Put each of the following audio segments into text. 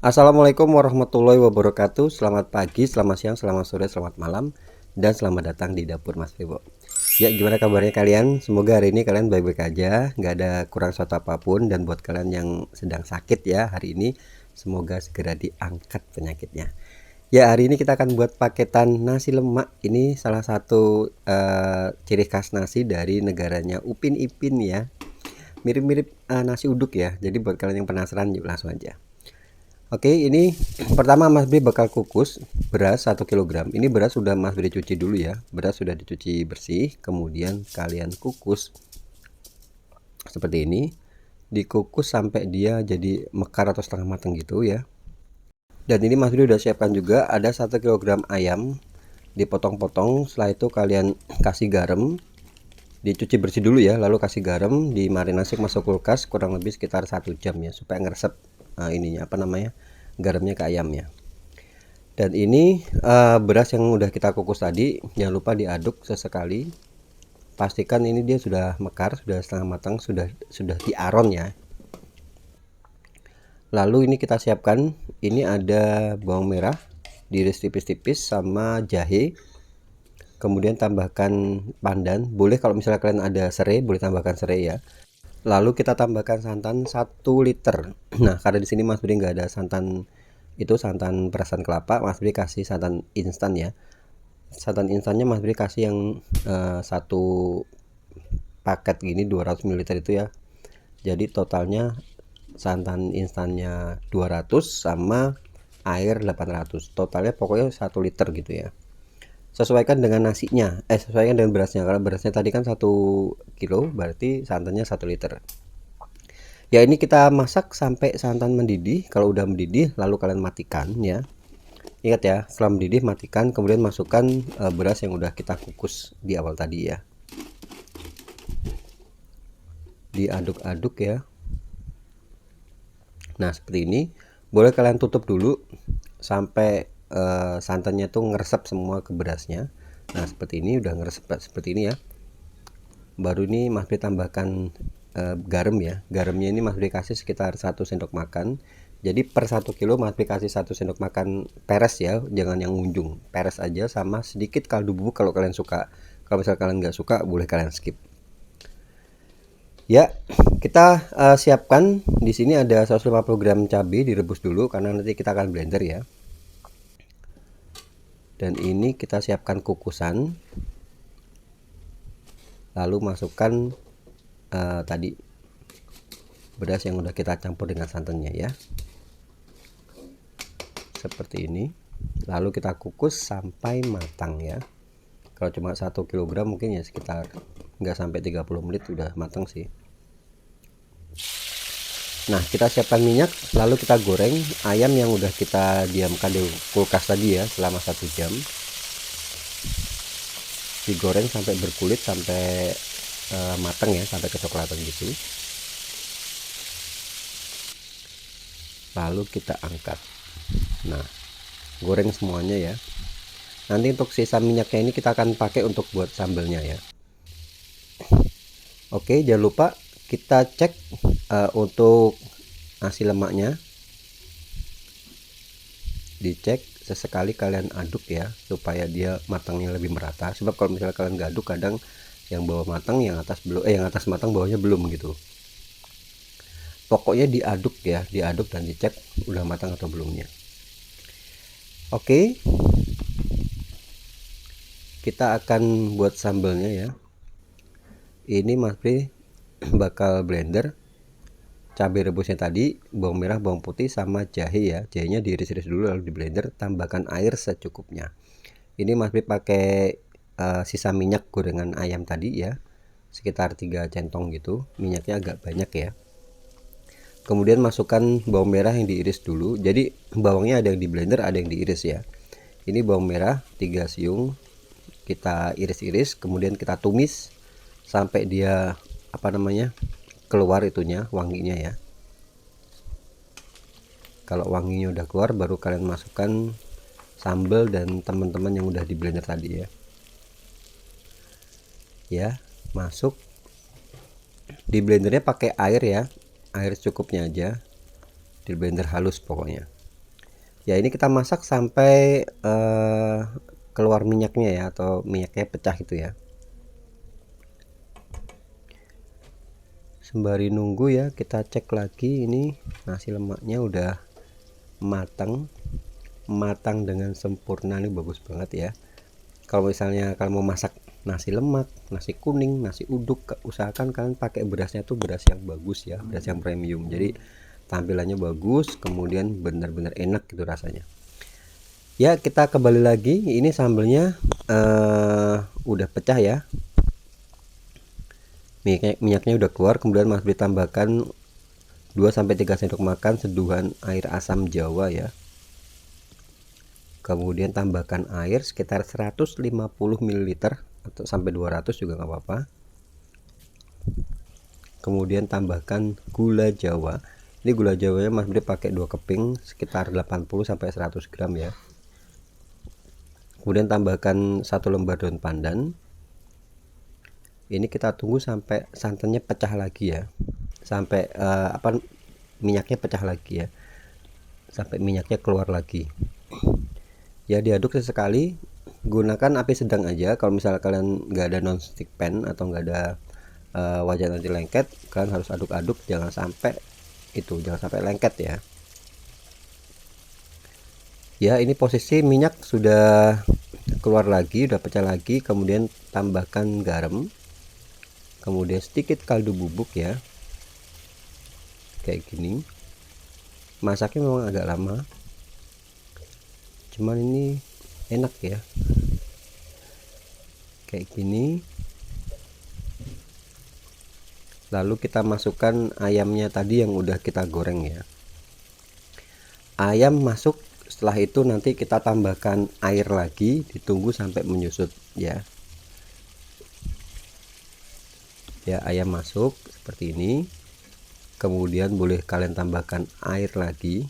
Assalamualaikum warahmatullahi wabarakatuh. Selamat pagi, selamat siang, selamat sore, selamat malam, dan selamat datang di dapur Mas Vivo. Ya, gimana kabarnya kalian? Semoga hari ini kalian baik-baik aja, nggak ada kurang suatu apapun. Dan buat kalian yang sedang sakit ya hari ini, semoga segera diangkat penyakitnya. Ya, hari ini kita akan buat paketan nasi lemak. Ini salah satu ciri khas nasi dari negaranya Upin Ipin ya. Mirip-mirip nasi uduk ya. Jadi buat kalian yang penasaran, yuk langsung aja. Oke, ini pertama Mas Bri bakal kukus beras 1 kg. Ini beras sudah Mas Bri cuci dulu ya. Beras sudah dicuci bersih, kemudian kalian kukus seperti ini. Dikukus sampai dia jadi mekar atau setengah matang gitu ya. Dan ini Mas Bri udah siapkan juga ada 1 kg ayam dipotong-potong. Setelah itu kalian kasih garam, dicuci bersih dulu ya, lalu kasih garam, dimarinasi masuk kulkas kurang lebih sekitar 1 jam ya, supaya ngeresep ininya apa namanya, garamnya ke ayamnya. Dan ini beras yang udah kita kukus tadi, jangan lupa diaduk sesekali. Pastikan ini dia sudah mekar, sudah setengah matang, sudah diaron ya. Lalu ini kita siapkan, ini ada bawang merah diiris tipis-tipis sama jahe. Kemudian tambahkan pandan, boleh kalau misalnya kalian ada serai, boleh tambahkan serai ya. Lalu kita tambahkan santan 1 liter. Nah, karena di sini Mas Bri nggak ada santan itu, santan perasan kelapa, Mas Bri kasih santan instan ya. Santan instannya Mas Bri kasih yang satu paket gini 200 ml itu ya. Jadi totalnya santan instannya 200 sama air 800. Totalnya pokoknya 1 liter gitu ya. Sesuaikan dengan nasinya, sesuaikan dengan berasnya. Karena berasnya tadi kan 1 kilo, berarti santannya 1 liter. Ya, ini kita masak sampai santan mendidih. Kalau udah mendidih lalu kalian matikan ya. Ingat ya, setelah mendidih matikan, kemudian masukkan beras yang udah kita kukus di awal tadi ya. Diaduk-aduk ya. Nah, seperti ini. Boleh kalian tutup dulu sampai santannya tuh ngeresep semua ke berasnya. Nah, seperti ini udah ngeresep seperti ini ya. Baru ini Mas Bri tambahkan garam ya. Garamnya ini Mas Bri kasih sekitar 1 sendok makan. Jadi per 1 kilo Mas Bri kasih 1 sendok makan peres ya, jangan yang unjung, peres aja, sama sedikit kaldu bubuk kalau kalian suka. Kalau misalnya kalian nggak suka, boleh kalian skip. Ya, kita siapkan di sini ada 150 gram cabai direbus dulu karena nanti kita akan blender ya. Dan ini kita siapkan kukusan. Lalu masukkan tadi beras yang udah kita campur dengan santannya ya, seperti ini. Lalu kita kukus sampai matang ya. Kalau cuma 1 kg mungkin ya sekitar nggak sampai 30 menit udah matang sih. Nah, kita siapkan minyak, lalu kita goreng ayam yang udah kita diamkan di kulkas tadi ya selama 1 jam. Digoreng sampai berkulit, sampai matang ya, sampai kecoklatan gitu. Lalu kita angkat. Nah, goreng semuanya ya. Nanti untuk sisa minyaknya ini kita akan pakai untuk buat sambelnya ya. Oke, jangan lupa kita cek untuk nasi lemaknya. Dicek sesekali, kalian aduk ya supaya dia matangnya lebih merata. Sebab kalau misalnya kalian nggak aduk, kadang yang bawah matang, yang atas belum, yang atas matang bawahnya belum gitu. Pokoknya diaduk ya, diaduk dan dicek udah matang atau belumnya. Oke, kita akan buat sambelnya ya. Ini Mas Bri bakal blender cabai rebusnya tadi, bawang merah, bawang putih, sama jahe ya. Jahenya diiris-iris dulu lalu di blender, tambahkan air secukupnya. Ini Mas Bri pakai sisa minyak gorengan ayam tadi ya, sekitar 3 centong gitu. Minyaknya agak banyak ya. Kemudian masukkan bawang merah yang diiris dulu. Jadi bawangnya ada yang di blender, ada yang diiris ya. Ini bawang merah 3 siung kita iris-iris, kemudian kita tumis sampai dia apa namanya, keluar itunya, wanginya ya. Kalau wanginya udah keluar, baru kalian masukkan sambal dan teman-teman yang udah di blender tadi ya. Ya, masuk di blendernya pakai air ya, air secukupnya aja, di blender halus pokoknya. Ya ini kita masak sampai keluar minyaknya ya, atau minyaknya pecah gitu ya. Sembari nunggu ya, kita cek lagi ini nasi lemaknya udah matang dengan sempurna. Ini bagus banget ya. Kalau misalnya kalian mau masak nasi lemak, nasi kuning, nasi uduk, usahakan kalian pakai berasnya tuh beras yang bagus ya, beras yang premium. Jadi tampilannya bagus, kemudian benar-benar enak gitu rasanya. Ya, kita kembali lagi. Ini sambelnya udah pecah ya. Minyaknya udah keluar, kemudian Mas Bri tambahkan 2-3 sendok makan seduhan air asam jawa ya. Kemudian tambahkan air sekitar 150 ml atau sampai 200 juga nggak apa-apa. Kemudian tambahkan gula jawa. Ini gula jawanya Mas Bri pakai 2 keping sekitar 80 sampai 100 gram ya. Kemudian tambahkan 1 lembar daun pandan. Ini kita tunggu sampai santannya pecah lagi ya, sampai minyaknya pecah lagi ya, sampai minyaknya keluar lagi ya. Diaduk sesekali, gunakan api sedang aja. Kalau misalnya kalian nggak ada non-stick pan atau nggak ada wajan anti lengket, kalian harus aduk-aduk, jangan sampai lengket ya. Ya, ini posisi minyak sudah keluar lagi, udah pecah lagi. Kemudian tambahkan garam, kemudian sedikit kaldu bubuk ya, kayak gini. Masaknya memang agak lama, cuman ini enak ya, kayak gini. Lalu kita masukkan ayamnya tadi yang udah kita goreng ya. Ayam masuk, setelah itu nanti kita tambahkan air lagi, ditunggu sampai menyusut ya. Ya, ayam masuk seperti ini. Kemudian boleh kalian tambahkan air lagi.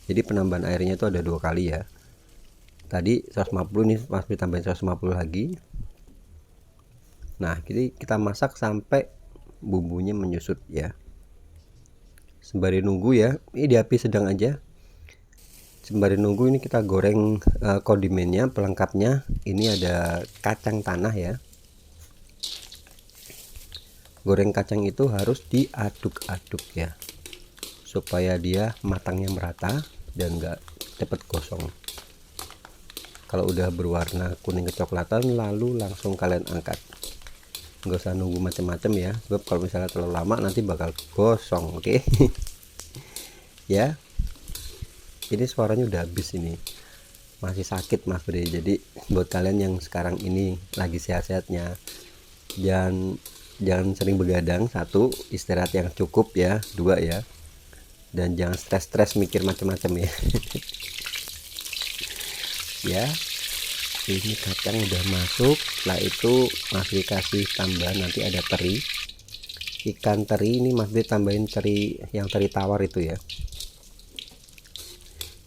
Jadi penambahan airnya itu ada 2 kali ya. Tadi 150, nih Mas Bri tambahin 150 lagi. Nah, jadi kita masak sampai bumbunya menyusut ya. Sembari nunggu ya, ini di api sedang aja. Sembari nunggu ini kita goreng kondimennya, pelengkapnya. Ini ada kacang tanah ya. Goreng kacang itu harus diaduk-aduk ya, supaya dia matangnya merata dan enggak cepet gosong. Kalau udah berwarna kuning kecoklatan, lalu langsung kalian angkat. Nggak usah nunggu macam-macam ya, sebab kalau misalnya terlalu lama nanti bakal gosong. Oke. Ya, ini suaranya udah habis, ini masih sakit Mas Bri. Jadi buat kalian yang sekarang ini lagi sehat-sehatnya, jangan sering begadang. 1, istirahat yang cukup ya. 2 ya, dan jangan stres mikir macam-macam ya. Ya, ini kacang udah masuk. Setelah itu Mas Bri kasih tambahan, nanti ada teri, ikan teri. Ini Mas Bri tambahin teri yang teri tawar itu ya.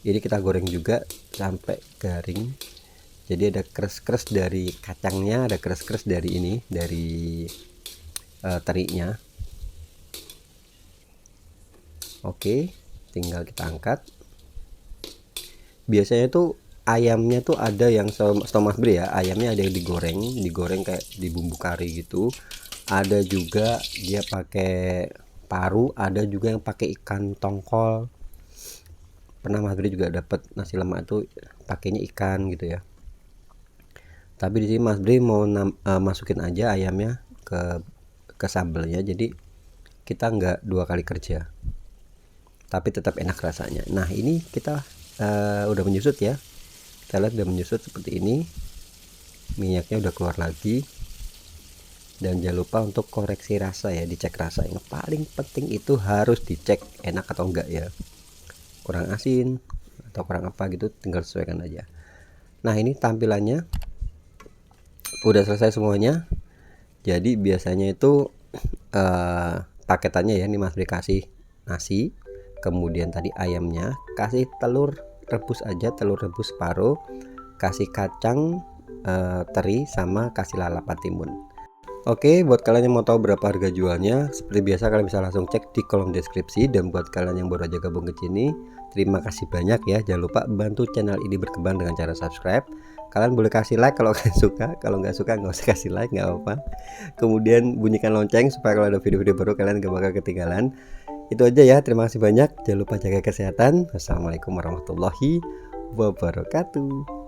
Jadi kita goreng juga sampai garing. Jadi ada kres-kres dari kacangnya, ada kres-kres dari ini, dari terinya. Oke, tinggal kita angkat. Biasanya tuh ayamnya tuh ada yang setahu Mas Bri ya, ayamnya ada yang digoreng kayak di bumbu kari gitu. Ada juga dia pakai paru, ada juga yang pakai ikan tongkol. Pernah Mas Bri juga dapat nasi lemak itu pakainya ikan gitu ya. Tapi di sini Mas Bri mau masukin aja ayamnya ke sambelnya, jadi kita nggak 2 kali kerja, tapi tetap enak rasanya. Nah, ini kita udah menyusut ya. Kita lihat udah menyusut seperti ini, minyaknya udah keluar lagi. Dan jangan lupa untuk koreksi rasa ya, dicek rasa. Yang paling penting itu harus dicek enak atau enggak ya, kurang asin atau kurang apa gitu, tinggal sesuaikan aja. Nah, ini tampilannya udah selesai semuanya. Jadi biasanya itu paketannya ya, ini Mas Bri kasih nasi, kemudian tadi ayamnya, kasih telur rebus aja, telur rebus separuh, kasih kacang teri, sama kasih lalapan timun. Oke, buat kalian yang mau tahu berapa harga jualnya, seperti biasa kalian bisa langsung cek di kolom deskripsi. Dan buat kalian yang baru aja gabung ke sini, Terima kasih banyak ya. Jangan lupa bantu channel ini berkembang dengan cara subscribe. Kalian boleh kasih like kalau kalian suka, kalau nggak suka nggak usah kasih like, nggak apa-apa. Kemudian bunyikan lonceng supaya kalau ada video-video baru kalian gak bakal ketinggalan. Itu aja ya, terima kasih banyak. Jangan lupa jaga kesehatan. Wassalamualaikum warahmatullahi wabarakatuh.